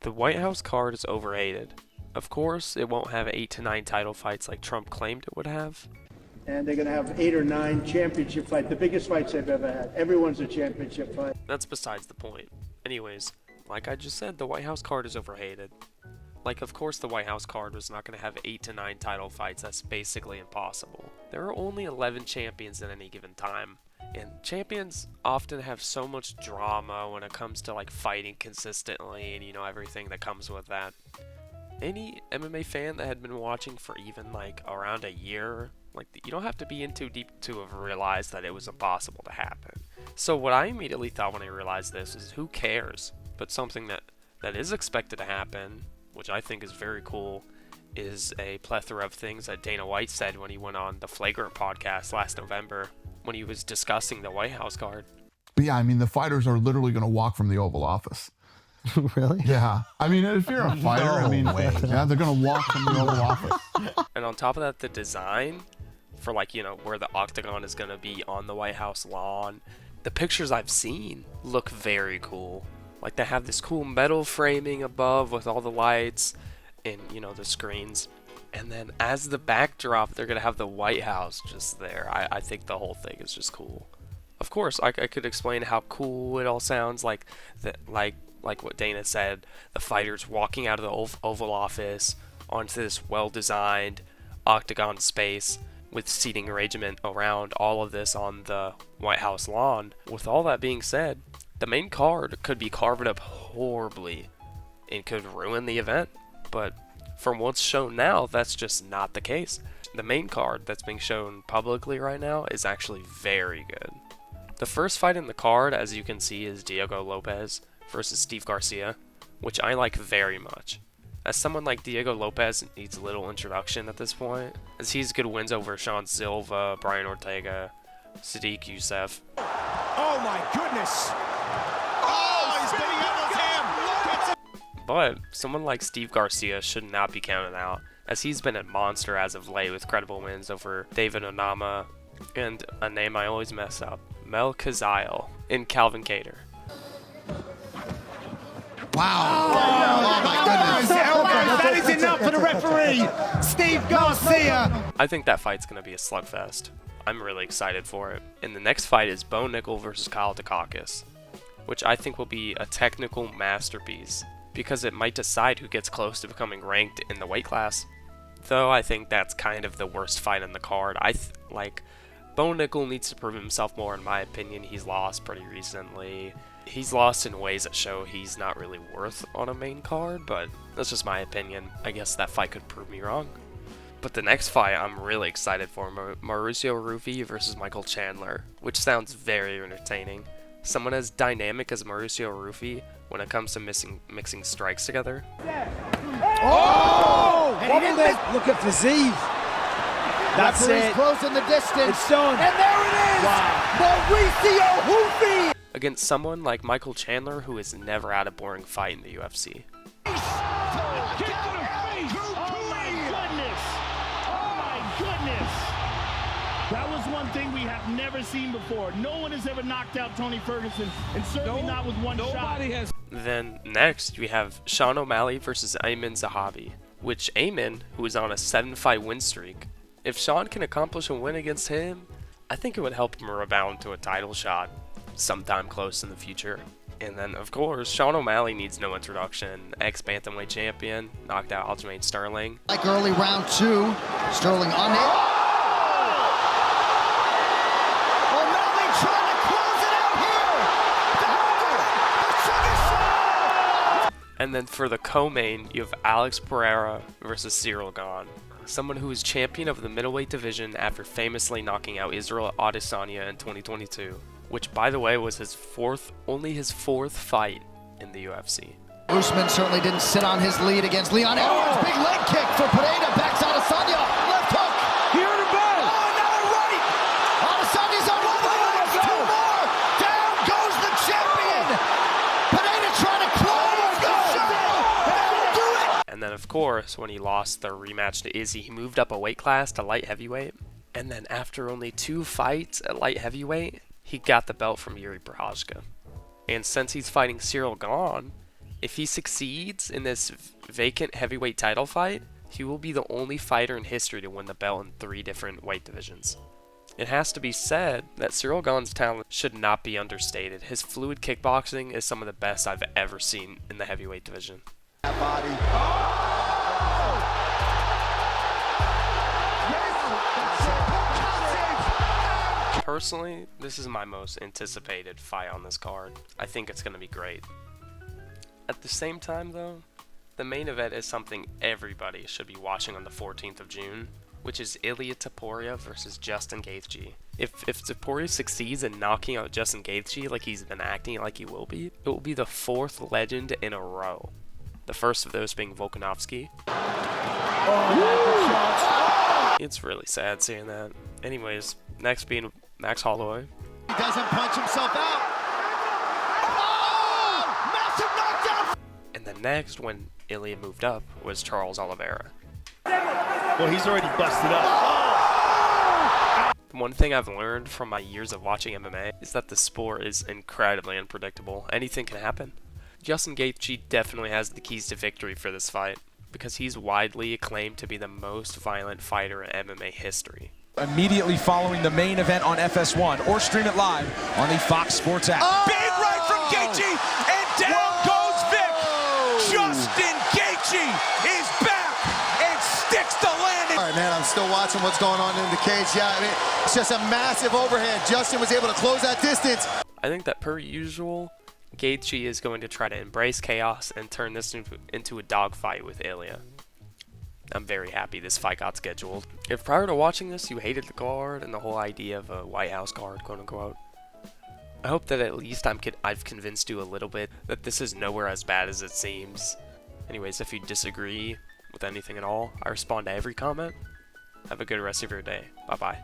The White House card is overrated. Of course, it won't have 8 to 9 title fights like Trump claimed it would have. And they're going to have 8 or 9 championship fights, the biggest fights they've ever had. Everyone's a championship fight. That's besides the point. Anyways, like I just said, the White House card is overrated. Like, of course the White House card was not going to have 8 to 9 title fights. That's basically impossible. There are only 11 champions at any given time. And champions often have so much drama when it comes to like fighting consistently and everything that comes with that. Any MMA fan that had been watching for even like around a year, like you don't have to be in too deep to have realized that it was impossible to happen. So what I immediately thought when I realized this is who cares? But something that is expected to happen, which I think is very cool, is a plethora of things that Dana White said when he went on the Flagrant podcast last November when he was discussing the White House card. But yeah, I mean, the fighters are literally going to walk from the Oval Office. Really? Yeah. I mean, if you're a fighter, yeah, they're going to walk from the Oval Office. And on top of that, the design for where the octagon is going to be on the White House lawn, the pictures I've seen look very cool. Like they have this cool metal framing above with all the lights and, the screens. And then as the backdrop, they're going to have the White House just there. I think the whole thing is just cool. Of course, I could explain how cool it all sounds, like what Dana said, the fighters walking out of the Oval Office onto this well-designed octagon space with seating arrangement around all of this on the White House lawn. With all that being said, the main card could be carved up horribly and could ruin the event, but from what's shown now, that's just not the case. The main card that's being shown publicly right now is actually very good. The first fight in the card, as you can see, is Diego Lopez versus Steve Garcia, which I like very much. As someone like Diego Lopez needs little introduction at this point, as he's good wins over Sean Silva, Brian Ortega, Sadiq Youssef. Oh my goodness! Oh, he's getting out of his hand! But someone like Steve Garcia should not be counted out, as he's been a monster as of late with credible wins over David Onama and a name I always mess up, Mel Kazile and Calvin Cater. Wow! Oh my goodness! That is enough for the referee, Steve Garcia. I think that fight's gonna be a slugfest. I'm really excited for it. And the next fight is Bo Nickel versus Kyle Dukakis, which I think will be a technical masterpiece because it might decide who gets close to becoming ranked in the weight class. Though I think that's kind of the worst fight on the card. Bo Nickel needs to prove himself more, in my opinion. He's lost pretty recently. He's lost in ways that show he's not really worth on a main card, but that's just my opinion. I guess that fight could prove me wrong. But the next fight I'm really excited for, Mauricio Rufy versus Michael Chandler, which sounds very entertaining. Someone as dynamic as Mauricio Rufy when it comes to mixing strikes together. Oh! Look at Fazeev. That's it. Closing the distance. It's done. And there it is. Wow. Mauricio Rufy. Against someone like Michael Chandler, who has never had a boring fight in the UFC. That was one thing we have never seen before. No one has ever knocked out Tony Ferguson, and certainly not with one shot. Then next, we have Sean O'Malley versus Ayman Zahabi, which Ayman, who is on a 7-fight win streak, if Sean can accomplish a win against him, I think it would help him rebound to a title shot sometime close in the future. And then, of course, Sean O'Malley needs no introduction. Ex-bantamweight champion, knocked out Aljamain Sterling. Like early round 2, Sterling on it. And then for the co-main, you have Alex Pereira versus Cyril Gane, someone who is champion of the middleweight division after famously knocking out Israel Adesanya in 2022, which, by the way, was only his fourth fight in the UFC. Usman certainly didn't sit on his lead against Leon Edwards. Big leg kick for Pereira. Backs Adesanya. Left hook. Here to bed. Oh, now right. Adesanya's on one leg. 2 more. Down goes the champion. Pereira trying to close the show. That'll do it. And then, of course, when he lost the rematch to Izzy, he moved up a weight class to light heavyweight. And then after only 2 fights at light heavyweight, he got the belt from Yuri Prochazka. And since he's fighting Cyril Gane, If he succeeds in this vacant heavyweight title fight, he will be the only fighter in history to win the belt in 3 different weight divisions. It has to be said that Cyril Gane's talent should not be understated. His fluid kickboxing is some of the best I've ever seen in the heavyweight division. Personally, this is my most anticipated fight on this card. I think it's going to be great. At the same time though, the main event is something everybody should be watching on the 14th of June, which is Ilia Topuria versus Justin Gaethje. If Topuria succeeds in knocking out Justin Gaethje like he's been acting like he will be, it will be the 4th legend in a row. The first of those being Volkanovski. It's really sad seeing that. Anyways, next being Max Holloway. He doesn't punch himself out. Oh! Massive knockdown! And the next, when Ilia moved up, was Charles Oliveira. Well, he's already busted up. One thing I've learned from my years of watching MMA is that the sport is incredibly unpredictable. Anything can happen. Justin Gaethje definitely has the keys to victory for this fight, because he's widely acclaimed to be the most violent fighter in MMA history. Immediately following the main event on FS1 or stream it live on the Fox Sports app. Oh! Big right from Gaethje, and down goes Vic. Justin Gaethje is back and sticks the landing. All right, man, I'm still watching what's going on in the cage. Yeah, I mean, it's just a massive overhead. Justin was able to close that distance. I think that per usual, Gaethje is going to try to embrace chaos and turn this into a dogfight with Ilia. I'm very happy this fight got scheduled. If prior to watching this you hated the card and the whole idea of a White House card, quote unquote, I hope that at least I've convinced you a little bit that this is nowhere as bad as it seems. Anyways, if you disagree with anything at all, I respond to every comment. Have a good rest of your day. Bye bye.